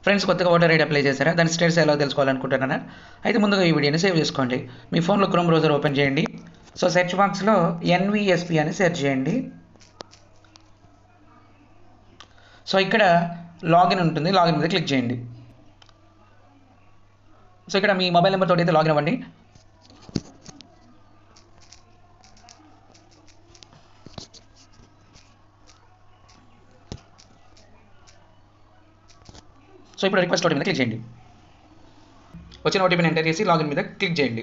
Friends కొత్తగా voter ID apply చేశారా? దాని స్టేటస్ ఎలా తెలుసుకోవాలనుకుంటున్నారా? అయితే ముందుగా ఈ వీడియోని సేవ్ చేసుకోండి. మీ ఫోన్లో క్రోమ్ బ్రౌజర్ ఓపెన్ చేయండి. సో సెర్చ్ బాక్స్లో ఎన్విఎస్పి అని సెర్చ్ చేయండి. సో ఇక్కడ లాగిన్ ఉంటుంది, లాగిన్ మీద క్లిక్ చేయండి. సో ఇక్కడ మీ మొబైల్ నెంబర్ తోటి అయితే లాగిన్ అవ్వండి. సో ఇప్పుడు రిక్వెస్ట్ ఓటీపీ మీద క్లిక్ చేయండి. వచ్చిన ఓటీపీని ఎంటర్ చేసి లాగిన్ మీద క్లిక్ చేయండి.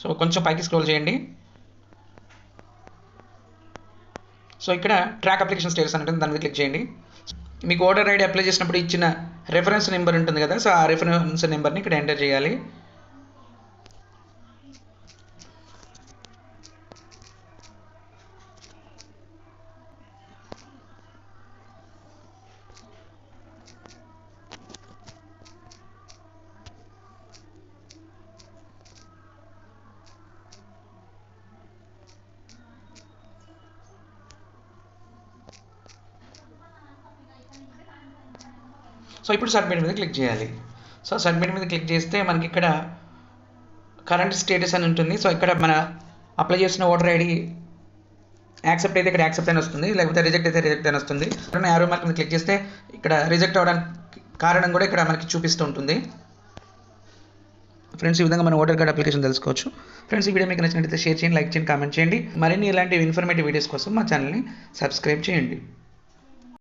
సో కొంచెం పైకి స్క్రోల్ చేయండి. సో ఇక్కడ ట్రాక్ అప్లికేషన్ స్టేటస్ అని ఉంటుంది, దాని మీద క్లిక్ చేయండి. మీకు ఓటర్ ఐడి అప్లై చేసినప్పుడు ఇచ్చిన రెఫరెన్స్ నెంబర్ ఉంటుంది కదా, సో ఆ రెఫరెన్స్ నెంబర్ని ఇక్కడ ఎంటర్ చేయాలి. సో ఇప్పుడు సబ్మిట్ మీద క్లిక్ చేయాలి. సో సబ్మిట్ మీద క్లిక్ చేస్తే మనకి ఇక్కడ కరెంట్ స్టేటస్ అని ఉంటుంది. సో ఇక్కడ మన అప్లై చేసిన ఓటర్ ఐడి యాక్సెప్ట్ అయితే ఇక్కడ యాక్సెప్ట్ అని వస్తుంది, లేకపోతే రిజెక్ట్ అయితే రిజెక్ట్ అని వస్తుంది. యారో మార్క్ మీద క్లిక్ చేస్తే ఇక్కడ రిజెక్ట్ అవ్వడానికి కారణం కూడా ఇక్కడ మనకి చూపిస్తూ ఉంటుంది. ఫ్రెండ్స్ ఈ విధంగా మన ఓటర్ కార్డ్ అప్లికేషన్ తెలుసుకోవచ్చు. ఫ్రెండ్స్ ఈ వీడియో మీకు నచ్చినట్లయితే షేర్ చేయండి, లైక్ చేయండి, కామెంట్ చేయండి. మరిన్ని ఇలాంటి ఇన్ఫర్మేటివ్ వీడియోస్ కోసం మా ఛానల్ని సబ్స్క్రైబ్ చేయండి.